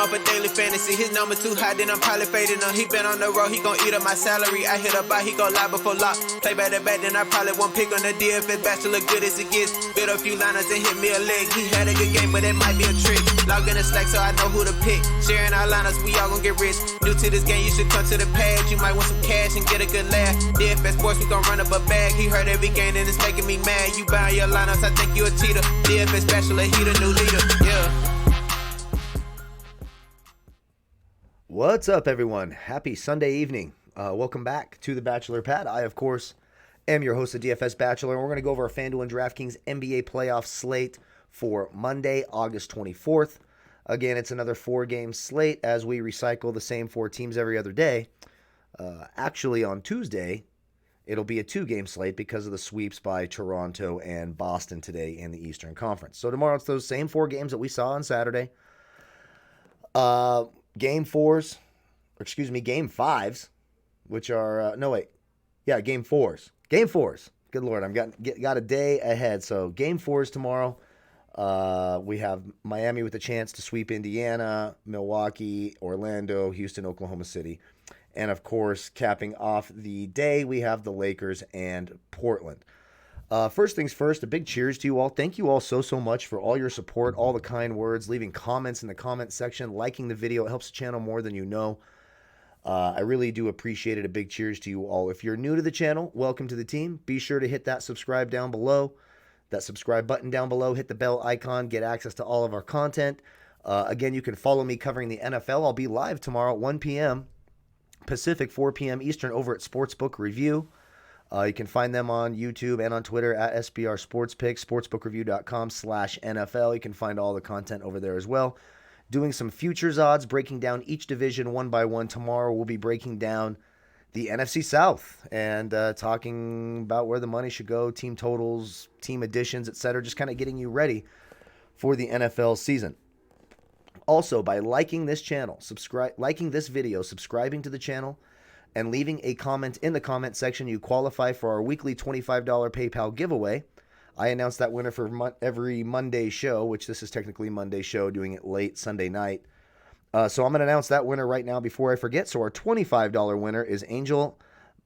up a daily fantasy. His number too high, then I'm probably fading him. He been on the road, he gon' eat up my salary. I hit up by, he gon' lie before lock. Play back to back, then I probably won't pick on the DFS bachelor, good as it gets. Build a few liners and hit me a leg. He had a good game, but it might be a trick. Log in the Slack so I know who to pick. Sharing our liners, we all gon' get rich. New to this game, you should come to the pad. You might want some cash and get a good laugh. DFS sports, we gon' run up a bag. He heard every game and it's making me mad. You buying your lineups, I think you a cheater. DFS bachelor, he the new leader, yeah. What's up, everyone? Happy Sunday evening. Welcome back to the Bachelor Pad. I, of course, am your host of DFS Bachelor, and we're going to go over our Fanduel and Draftkings NBA playoff slate for Monday, August 24th. Again, it's another 4-game slate as we recycle the same 4 teams every other day. Actually, on Tuesday, it'll be a 2-game slate because of the sweeps by Toronto and Boston today in the Eastern Conference. So tomorrow, it's those same 4 games that we saw on Saturday. Game 5s, which are, Game 4s. Game 4s. Good Lord, I've got a day ahead. So Game 4s tomorrow. We have Miami with a chance to sweep Indiana, Milwaukee, Orlando, Houston, Oklahoma City. And, of course, capping off the day, we have the Lakers and Portland. First things first, a big cheers to you all. Thank you all so much for all your support, all the kind words, leaving comments in the comment section, liking the video. It helps the channel more than you know. I really do appreciate it. A big cheers to you all. If you're new to the channel, welcome to the team. Be sure to hit that subscribe down below, that subscribe button down below. Hit the bell icon, get access to all of our content. Again, you can follow me covering the NFL. I'll be live tomorrow at 1 p.m. Pacific, 4 p.m. Eastern over at Sportsbook Review. You can find them on YouTube and on Twitter at SBR Sports Picks, sportsbookreview.com/NFL. You can find all the content over there as well. Doing some futures odds, breaking down each division one by one. Tomorrow we'll be breaking down the NFC South and talking about where the money should go, team totals, team additions, etc. Just kind of getting you ready for the NFL season. Also, by liking this channel, liking this video, subscribing to the channel, and leaving a comment in the comment section, you qualify for our weekly $25 PayPal giveaway. I announce that winner for every Monday show, which this is technically Monday show, doing it late Sunday night. So I'm going to announce that winner right now before I forget. So our $25 winner is Angel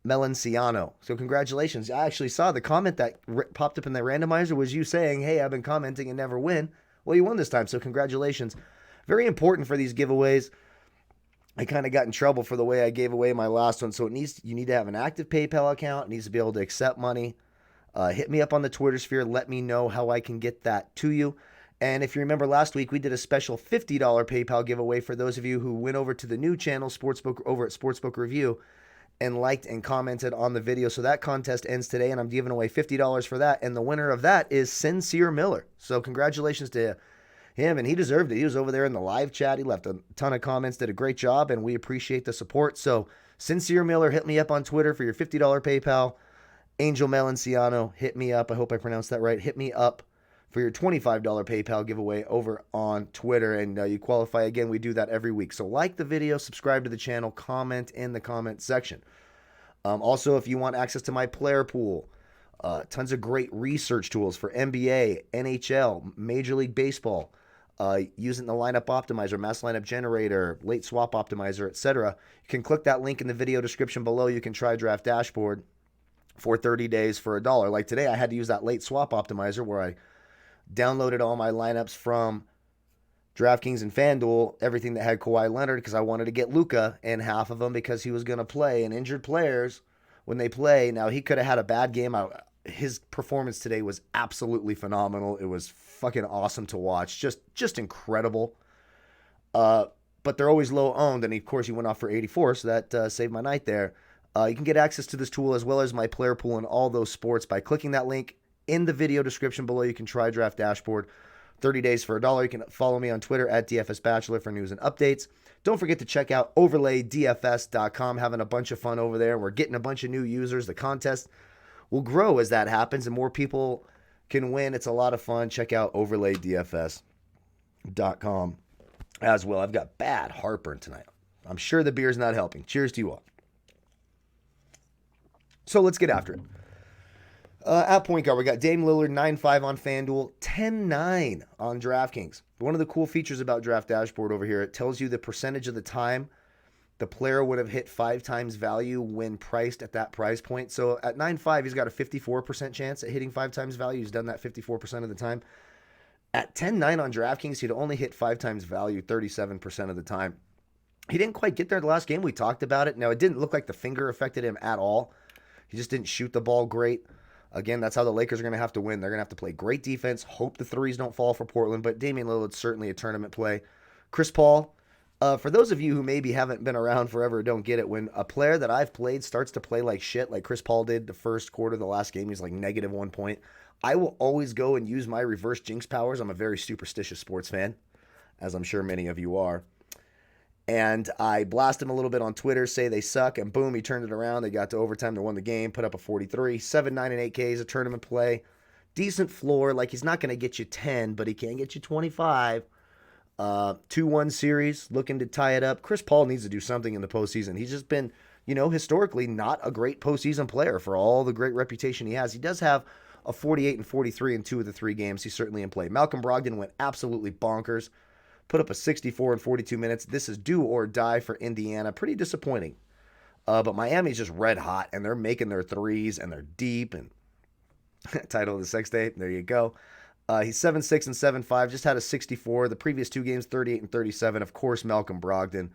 Melanciano. So congratulations. I actually saw the comment that popped up in the randomizer was you saying, hey, I've been commenting and never win. Well, you won this time, so congratulations. Very important for these giveaways. I kind of got in trouble for the way I gave away my last one. So you need to have an active PayPal account. It needs to be able to accept money. Hit me up on the Twitter sphere. Let me know how I can get that to you. And if you remember last week, we did a special $50 PayPal giveaway for those of you who went over to the new channel, Sportsbook, over at Sportsbook Review, and liked and commented on the video. So that contest ends today, and I'm giving away $50 for that. And the winner of that is Sincere Miller. So congratulations to him, and he deserved it. He was over there in the live chat. He left a ton of comments, did a great job, and we appreciate the support. So, Sincere Miller, hit me up on Twitter for your $50 PayPal. Angel Melanciano, hit me up. I hope I pronounced that right. Hit me up for your $25 PayPal giveaway over on Twitter, and you qualify. Again, we do that every week. So, like the video, subscribe to the channel, comment in the comment section. Also, if you want access to my player pool, tons of great research tools for NBA, NHL, Major League Baseball, using the lineup optimizer, mass lineup generator, late swap optimizer, etc. You can click that link in the video description below. You can try Draft Dashboard for 30 days for $1. Like today, I had to use that late swap optimizer where I downloaded all my lineups from DraftKings and Fanduel, everything that had Kawhi Leonard, because I wanted to get Luka in half of them because he was going to play. And injured players, when they play, now he could have had a bad game. His performance today was absolutely phenomenal. It was fucking awesome to watch. Just incredible. But they're always low owned. And of course, he went off for 84, so that saved my night there. You can get access to this tool as well as my player pool in all those sports by clicking that link in the video description below. You can try Draft Dashboard. 30 days for $1. You can follow me on Twitter at DFS Bachelor for news and updates. Don't forget to check out overlaydfs.com. Having a bunch of fun over there. We're getting a bunch of new users. The contest will grow as that happens and more people can win. It's a lot of fun. Check out overlaydfs.com as well. I've got bad heartburn tonight. I'm sure the beer's not helping. Cheers to you all. So let's get after it. At point guard, we got Dame Lillard, 9.5 on FanDuel, 10.9 on DraftKings. One of the cool features about Draft Dashboard over here, it tells you the percentage of the time the player would have hit 5 times value when priced at that price point. So at 9.5, he's got a 54% chance at hitting 5 times value. He's done that 54% of the time. At 10.9 on DraftKings, he'd only hit 5 times value 37% of the time. He didn't quite get there the last game. We talked about it. Now, it didn't look like the finger affected him at all. He just didn't shoot the ball great. Again, that's how the Lakers are going to have to win. They're going to have to play great defense, hope the threes don't fall for Portland, but Damian Lillard's certainly a tournament play. Chris Paul, for those of you who maybe haven't been around forever, don't get it, when a player that I've played starts to play like shit, like Chris Paul did the first quarter of the last game, he's like -1 point, I will always go and use my reverse jinx powers. I'm a very superstitious sports fan, as I'm sure many of you are. And I blast him a little bit on Twitter, say they suck, and boom, he turned it around. They got to overtime, they won the game, put up a 43, 7, 9, and 8 Ks, a tournament play. Decent floor, like he's not going to get you 10, but he can get you 25. 2-1 series, looking to tie it up. Chris Paul needs to do something in the postseason. He's just been, historically not a great postseason player for all the great reputation he has. He does have a 48 and 43 in 2 of the 3 games. He's certainly in play. Malcolm Brogdon went absolutely bonkers. Put up a 64 in 42 minutes. This is do or die for Indiana. Pretty disappointing. But Miami's just red hot, and they're making their threes, and they're deep. And title of the sex tape, there you go. He's 7-6 and 7-5. Just had a 64. The previous 2 games, 38 and 37. Of course, Malcolm Brogdon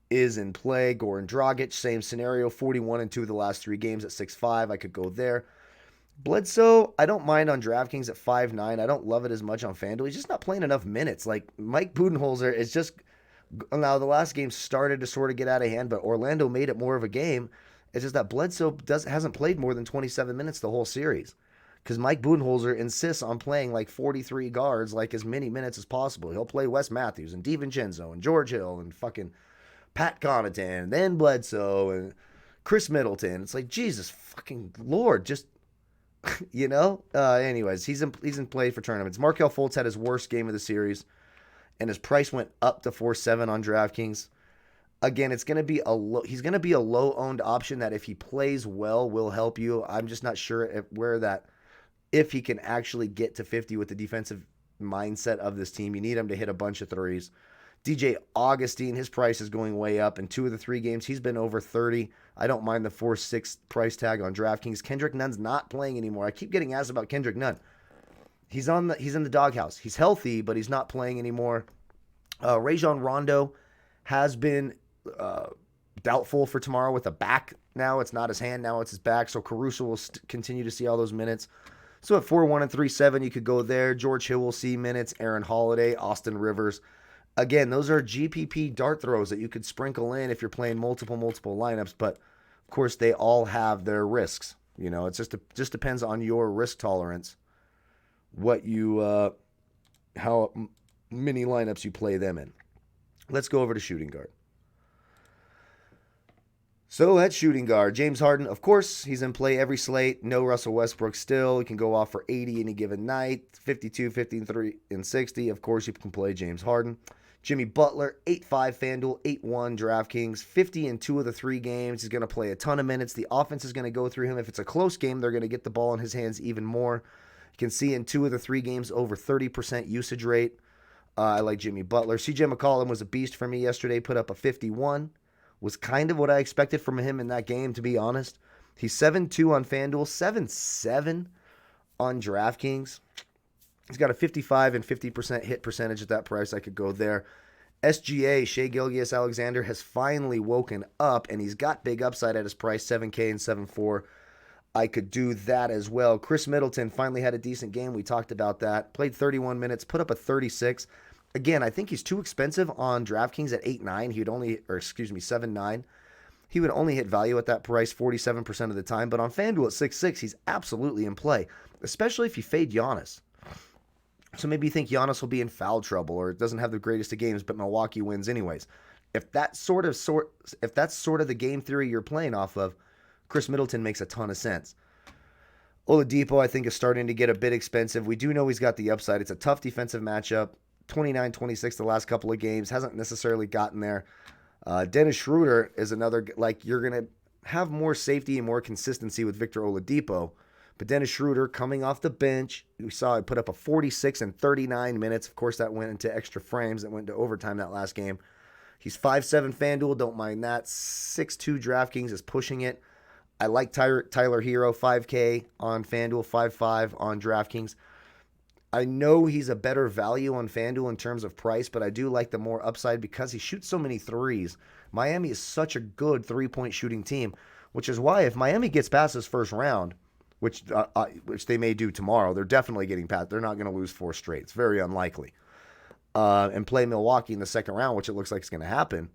is in play. Goran Dragic, same scenario. 41 and 2 of the last 3 games at 6-5. I could go there. Bledsoe, I don't mind on DraftKings at 5.9. I don't love it as much on FanDuel. He's just not playing enough minutes. Like, Mike Budenholzer is just... Now, the last game started to sort of get out of hand, but Orlando made it more of a game. It's just that Bledsoe hasn't played more than 27 minutes the whole series. Because Mike Budenholzer insists on playing like 43 guards, like as many minutes as possible. He'll play Wes Matthews and DiVincenzo and George Hill and fucking Pat Connaughton and then Bledsoe and Chris Middleton. It's like, Jesus fucking Lord, just... anyways, he's in play for tournaments. Markelle Fultz had his worst game of the series, and his price went up to 4.7 on DraftKings. Again, he's going to be a low-owned option that if he plays well will help you. I'm just not sure if he can actually get to 50 with the defensive mindset of this team. You need him to hit a bunch of threes. DJ Augustine, his price is going way up. In 2 of the 3 games, he's been over 30. I don't mind the 4.6 price tag on DraftKings. Kendrick Nunn's not playing anymore. I keep getting asked about Kendrick Nunn. He's in the doghouse. He's healthy, but he's not playing anymore. Rajon Rondo has been doubtful for tomorrow with a back now. It's not his hand now, it's his back. So Caruso will continue to see all those minutes. So at 4.1 and 3.7, you could go there. George Hill will see minutes. Aaron Holiday, Austin Rivers. Again, those are GPP dart throws that you could sprinkle in if you're playing multiple lineups. But, of course, they all have their risks. It just depends on your risk tolerance, how many lineups you play them in. Let's go over to shooting guard. So at shooting guard, James Harden, of course, he's in play every slate. No Russell Westbrook still. He can go off for 80 any given night. 52, 53, and 60. Of course, you can play James Harden. Jimmy Butler, 8.5 FanDuel, 8.1 DraftKings, 50 in 2 of the 3 games. He's going to play a ton of minutes. The offense is going to go through him. If it's a close game, they're going to get the ball in his hands even more. You can see in 2 of the 3 games, over 30% usage rate. I like Jimmy Butler. CJ McCollum was a beast for me yesterday, put up a 51. Was kind of what I expected from him in that game, to be honest. He's 7.2 on FanDuel, 7.7 on DraftKings. He's got a 55 and 50% hit percentage at that price. I could go there. SGA, Shai Gilgeous-Alexander, has finally woken up, and he's got big upside at his price, 7K and 7.4. I could do that as well. Chris Middleton finally had a decent game. We talked about that. Played 31 minutes, put up a 36. Again, I think he's too expensive on DraftKings at 8.9. 7.9. He would only hit value at that price 47% of the time. But on FanDuel at 6.6, he's absolutely in play, especially if you fade Giannis. So maybe you think Giannis will be in foul trouble or doesn't have the greatest of games, but Milwaukee wins anyways. If that's sort of the game theory you're playing off of, Chris Middleton makes a ton of sense. Oladipo, I think, is starting to get a bit expensive. We do know he's got the upside. It's a tough defensive matchup. 29-26 the last couple of games. Hasn't necessarily gotten there. Dennis Schroeder is another, you're going to have more safety and more consistency with Victor Oladipo, But Dennis Schroeder coming off the bench, we saw it put up a 46 in 39 minutes. Of course, that went into extra frames. That went into overtime that last game. He's 5'7" Fanduel, don't mind that. 6'2" DraftKings is pushing it. I like Tyler Hero, 5K on Fanduel, 5'5" on DraftKings. I know he's a better value on Fanduel in terms of price, but I do like the more upside because he shoots so many threes. Miami is such a good three-point shooting team, which is why if Miami gets past this first round, which they may do tomorrow, they're definitely getting past. They're not going to lose 4 straight. It's very unlikely. And play Milwaukee in the second round, which it looks like is going to happen.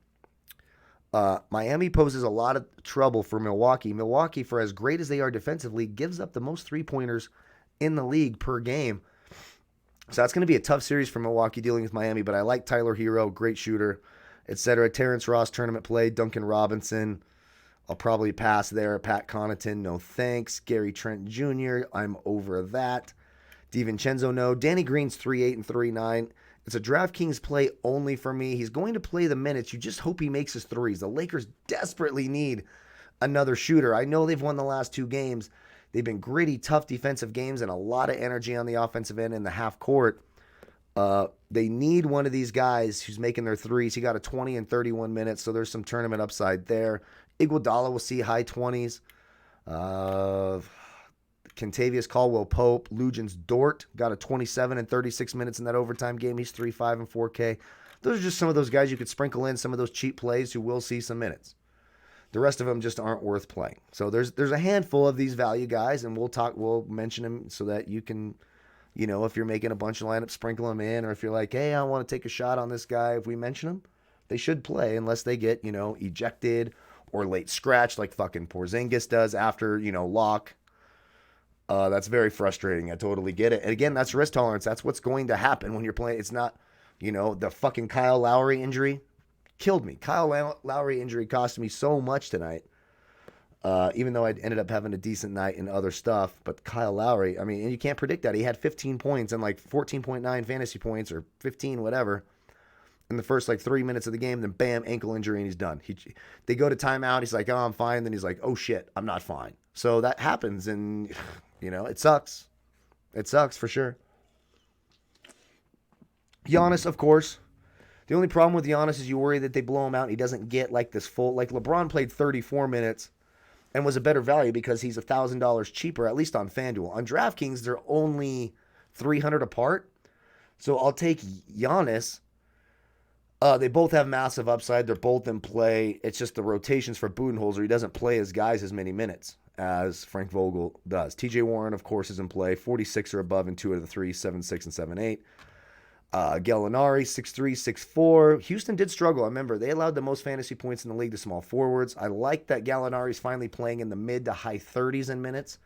Miami poses a lot of trouble for Milwaukee. Milwaukee, for as great as they are defensively, gives up the most three-pointers in the league per game. So that's going to be a tough series for Milwaukee dealing with Miami, but I like Tyler Hero, great shooter, etc. Terrence Ross, tournament play. Duncan Robinson, I'll probably pass there. Pat Connaughton, no thanks. Gary Trent Jr., I'm over that. DiVincenzo, no. Danny Green's 3-8 and 3-9. It's a DraftKings play only for me. He's going to play the minutes. You just hope he makes his threes. The Lakers desperately need another shooter. I know they've won the last 2 games. They've been gritty, tough defensive games and a lot of energy on the offensive end in the half court. They need one of these guys who's making their threes. He got a 20 in 31 minutes, so there's some tournament upside there. Iguodala will see high 20s. Kentavious Caldwell-Pope, Lugens Dort got a 27 in 36 minutes in that overtime game. He's 3-5 and 4K. Those are just some of those guys you could sprinkle in, some of those cheap plays who will see some minutes. The rest of them just aren't worth playing. So there's a handful of these value guys, and we'll mention them so that you can, if you're making a bunch of lineups, sprinkle them in, or if you're like, hey, I want to take a shot on this guy, if we mention them, they should play unless they get, ejected or late scratched like fucking Porzingis does after, lock. That's very frustrating. I totally get it. And again, that's risk tolerance. That's what's going to happen when you're playing. It's not, the fucking Kyle Lowry injury killed me. Kyle Lowry injury cost me so much tonight. Even though I ended up having a decent night in other stuff. But Kyle Lowry, and you can't predict that. He had 15 points and like 14.9 fantasy points or 15, whatever, in the first 3 minutes of the game. Then bam, ankle injury, and he's done. They go to timeout. He's like, oh, I'm fine. Then he's like, oh shit, I'm not fine. So that happens, and it sucks. It sucks for sure. Giannis, of course. The only problem with Giannis is you worry that they blow him out and he doesn't get this full. LeBron played 34 minutes and was a better value because he's $1,000 cheaper, at least on FanDuel. On DraftKings, they're only $300 apart. So I'll take Giannis. They both have massive upside. They're both in play. It's just the rotations for Budenholzer. He doesn't play his guys as many minutes as Frank Vogel does. TJ Warren, of course, is in play. 46 or above in 2 of the 3, 7-6 and 7-8. Gallinari, 6'3", 6'4". Houston did struggle. I remember they allowed the most fantasy points in the league to small forwards. I like that Gallinari's finally playing in the mid to high 30s in minutes.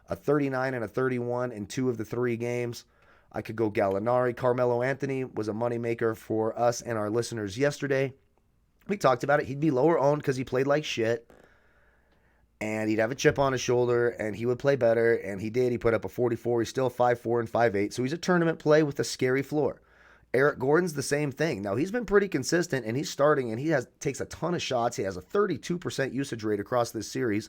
A 39 and a 31 in 2 of the 3 games. I could go Gallinari. Carmelo Anthony was a moneymaker for us and our listeners yesterday. We talked about it. He'd be lower owned because he played like shit. And he'd have a chip on his shoulder, and he would play better, and he did. He put up a 44. He's still 5'4 and 5'8, so he's a tournament play with a scary floor. Eric Gordon's the same thing. Now, he's been pretty consistent, and he's starting, and he takes a ton of shots. He has a 32% usage rate across this series.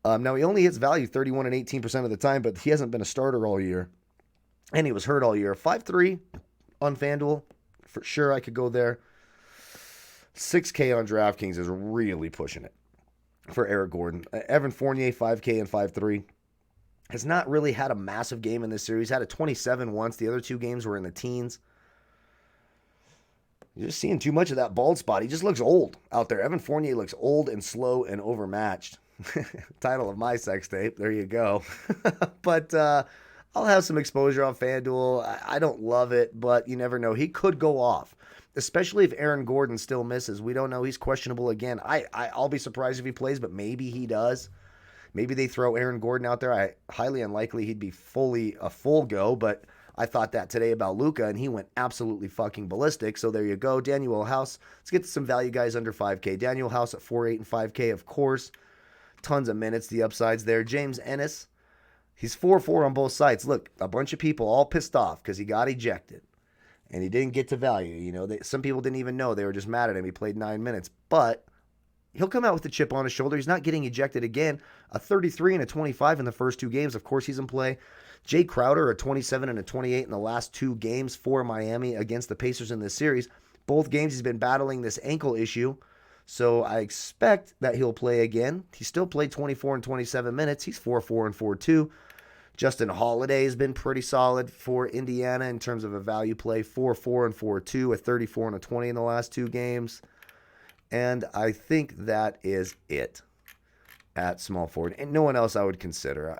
Now, he only hits value 31 and 18% of the time, but he hasn't been a starter all year, and he was hurt all year. 5'3 on FanDuel. For sure, I could go there. 6K on DraftKings is really pushing it for Eric Gordon. Evan Fournier, 5K and 5'3. Has not really had a massive game in this series. Had a 27 once. The other 2 games were in the teens. You're just seeing too much of that bald spot. He just looks old out there. Evan Fournier looks old and slow and overmatched. Title of my sex tape. There you go. But I'll have some exposure on FanDuel. I don't love it, but you never know. He could go off, especially if Aaron Gordon still misses. We don't know. He's questionable again. I'll be surprised if he plays, but maybe he does. Maybe they throw Aaron Gordon out there. Highly unlikely he'd be a full go, but I thought that today about Luka, and he went absolutely fucking ballistic. So there you go. Daniel House. Let's get to some value guys under 5K. Daniel House at 4.8 and 5K, of course. Tons of minutes. The upsides there. James Ennis. He's 4-4 on both sides. Look, a bunch of people all pissed off because he got ejected. And he didn't get to value. Some people didn't even know. They were just mad at him. He played 9 minutes. But he'll come out with a chip on his shoulder. He's not getting ejected again. A 33 and a 25 in the first 2 games. Of course, he's in play. Jay Crowder, a 27 and a 28 in the last 2 games for Miami against the Pacers in this series. Both games he's been battling this ankle issue. So I expect that he'll play again. He still played 24 and 27 minutes. He's 4-4 and 4-2. Justin Holiday has been pretty solid for Indiana in terms of a value play. 4-4 and 4-2, a 34 and a 20 in the last 2 games. And I think that is it at small forward. And no one else I would consider.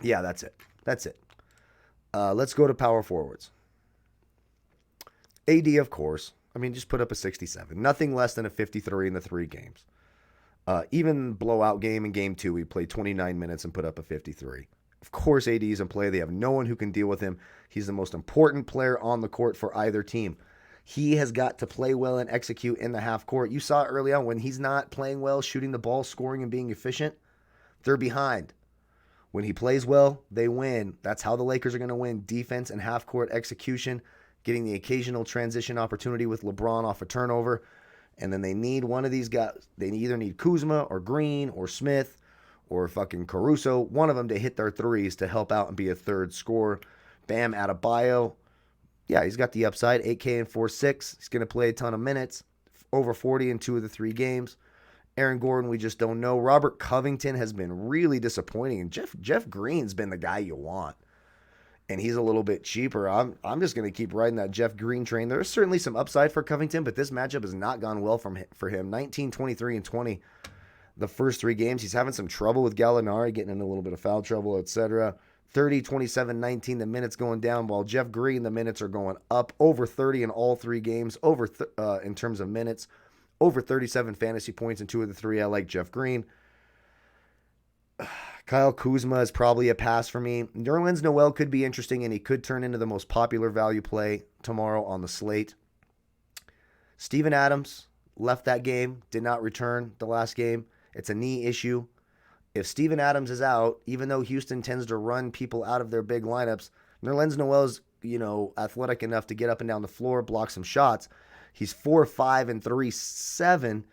Yeah, that's it. That's it. Let's go to power forwards. AD, of course. I mean, just put up a 67. Nothing less than a 53 in the 3 games. Even blowout game in game 2, he played 29 minutes and put up a 53. Of course, AD is in play. They have no one who can deal with him. He's the most important player on the court for either team. He has got to play well and execute in the half court. You saw it early on when he's not playing well, shooting the ball, scoring, and being efficient. They're behind. When he plays well, they win. That's how the Lakers are going to win. Defense and half court execution, getting the occasional transition opportunity with LeBron off a turnover. And then they need one of these guys. They either need Kuzma or Green or Smith or fucking Caruso, one of them to hit their threes to help out and be a third scorer. Bam Adebayo. Yeah, he's got the upside. 8K and 4.6. He's going to play a ton of minutes. Over 40 in 2 of the 3 games. Aaron Gordon, we just don't know. Robert Covington has been really disappointing. And Jeff Green's been the guy you want. And he's a little bit cheaper. I'm just going to keep riding that Jeff Green train. There's certainly some upside for Covington, but this matchup has not gone well for him. 19, 23, and 20 the first 3 games. He's having some trouble with Gallinari, getting in a little bit of foul trouble, etc. 30, 27, 19, the minutes going down, while Jeff Green, the minutes are going up. Over 30 in all 3 games, in terms of minutes. Over 37 fantasy points in 2 of the 3. I like Jeff Green. Kyle Kuzma is probably a pass for me. Nerlens Noel could be interesting, and he could turn into the most popular value play tomorrow on the slate. Steven Adams left that game, did not return the last game. It's a knee issue. If Steven Adams is out, even though Houston tends to run people out of their big lineups, Nerlens Noel's, athletic enough to get up and down the floor, block some shots. He's 4-5 and 3-7.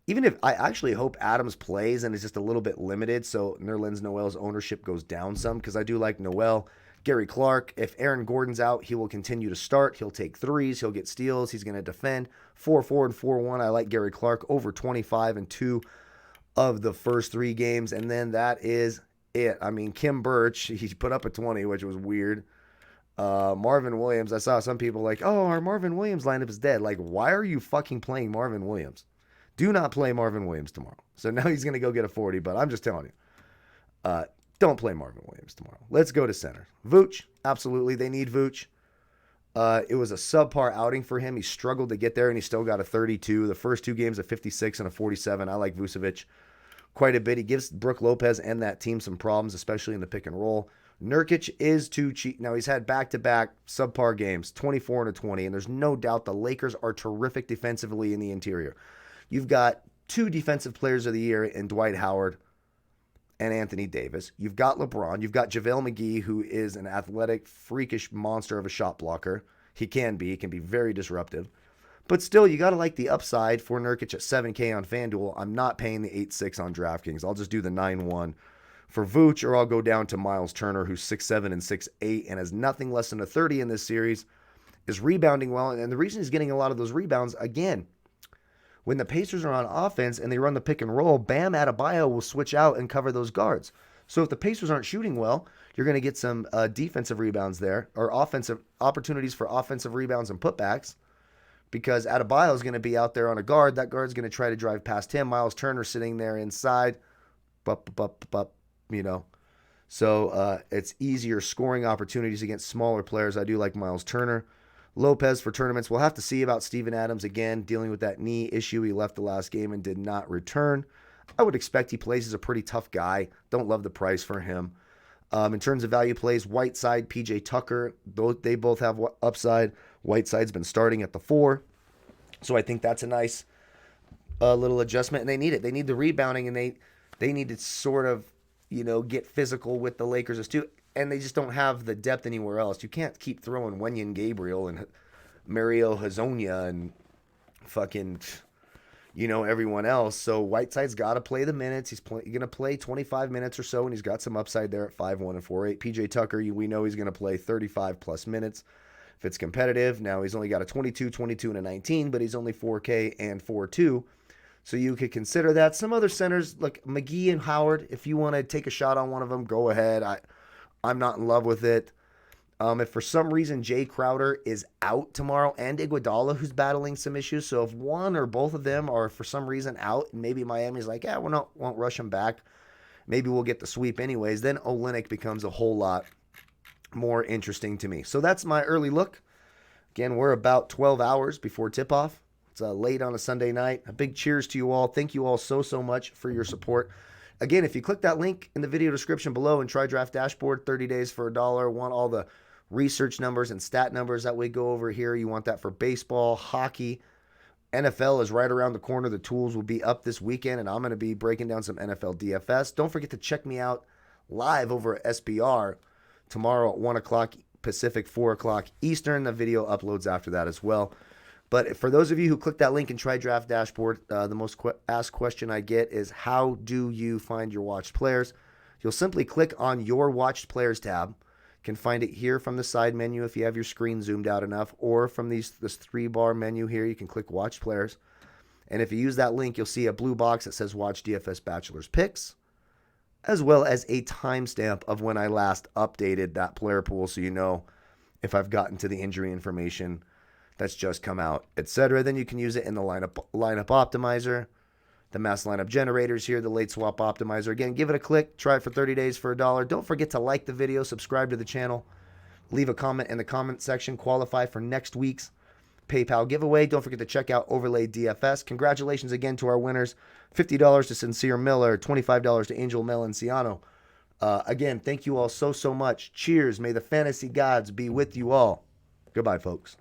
Even if I actually hope Adams plays and is just a little bit limited, so Nerlens Noel's ownership goes down some, because I do like Noel. Gary Clark, if Aaron Gordon's out, he will continue to start. He'll take threes. He'll get steals. He's going to defend. 4-4 and 4-1. I like Gary Clark over 25 and 2 of the first 3 games, and then that is it. I mean, Kim Birch, he put up a 20, which was weird. Marvin Williams, I saw some people like, oh, our Marvin Williams lineup is dead. Like, why are you fucking playing Marvin Williams? Do not play Marvin Williams tomorrow. So now he's going to go get a 40, but I'm just telling you. Don't play Marvin Williams tomorrow. Let's go to center. Vooch, absolutely. They need Vooch. It was a subpar outing for him. He struggled to get there, and he still got a 32. The first 2 games, a 56 and a 47. I like Vucevic quite a bit. He gives Brook Lopez and that team some problems, especially in the pick and roll. Nurkic is too cheap. Now, he's had back-to-back subpar games, 24 and a 20, and there's no doubt the Lakers are terrific defensively in the interior. You've got 2 defensive players of the year in Dwight Howard and Anthony Davis. You've got LeBron. You've got JaVale McGee, who is an athletic, freakish monster of a shot blocker. He can be very disruptive. But still, you got to like the upside for Nurkic at 7K on Fanduel. I'm not paying the 8.6 on DraftKings. I'll just do the 9.1 for Vooch, or I'll go down to Miles Turner, who's 6'7 and 6'8 and has nothing less than a 30 in this series, is rebounding well. And the reason he's getting a lot of those rebounds, again, when the Pacers are on offense and they run the pick and roll, Bam Adebayo will switch out and cover those guards. So if the Pacers aren't shooting well, you're going to get some defensive rebounds there, or offensive opportunities for offensive rebounds and putbacks, because Adebayo is going to be out there on a guard. That guard's going to try to drive past him. Miles Turner sitting there inside. So it's easier scoring opportunities against smaller players. I do like Miles Turner. Lopez for tournaments. We'll have to see about Steven Adams again, dealing with that knee issue. He left the last game and did not return. I would expect he plays as a pretty tough guy. Don't love the price for him. In terms of value plays, Whiteside, PJ Tucker, they both have upside. Whiteside's been starting at the 4. So I think that's a nice little adjustment. And they need it. They need the rebounding, and they need to sort of, get physical with the Lakers too. And they just don't have the depth anywhere else. You can't keep throwing Wenyen Gabriel and Mario Hazonia and fucking, everyone else. So Whiteside's got to play the minutes. He's going to play 25 minutes or so, and he's got some upside there at 5-1 and 4-8. PJ Tucker, we know he's going to play 35 plus minutes if it's competitive. Now he's only got a 22, 22, and a 19, but he's only 4K and 4-2. So you could consider that. Some other centers like McGee and Howard, if you want to take a shot on one of them, go ahead. I'm not in love with it. If for some reason Jay Crowder is out tomorrow and Iguodala, who's battling some issues, so if one or both of them are for some reason out, and maybe Miami's like, yeah, won't rush him back. Maybe we'll get the sweep anyways. Then Olynyk becomes a whole lot more interesting to me. So that's my early look. Again, we're about 12 hours before tip-off. It's late on a Sunday night. A big cheers to you all. Thank you all so much for your support. Again, if you click that link in the video description below and try Draft Dashboard, 30 days for $1, want all the research numbers and stat numbers that we go over here. You want that for baseball, hockey. NFL is right around the corner. The tools will be up this weekend, and I'm going to be breaking down some NFL DFS. Don't forget to check me out live over at SBR tomorrow at 1 o'clock Pacific, 4 o'clock Eastern. The video uploads after that as well. But for those of you who click that link and try Draft Dashboard, the most asked question I get is, how do you find your watched players? You'll simply click on your watched players tab. You can find it here from the side menu if you have your screen zoomed out enough, or from this 3-bar menu here, you can click watch players. And if you use that link, you'll see a blue box that says Watch DFS Bachelor's Picks, as well as a timestamp of when I last updated that player pool, so you know if I've gotten to the injury information that's just come out, etc. Then you can use it in the lineup optimizer, the mass lineup generators here, the late swap optimizer. Again, give it a click. Try it for 30 days for $1. Don't forget to like the video, subscribe to the channel, leave a comment in the comment section, qualify for next week's PayPal giveaway. Don't forget to check out Overlay DFS. Congratulations again to our winners. $50 to Sincere Miller, $25 to Angel Melanciano. Again, thank you all so much. Cheers. May the fantasy gods be with you all. Goodbye, folks.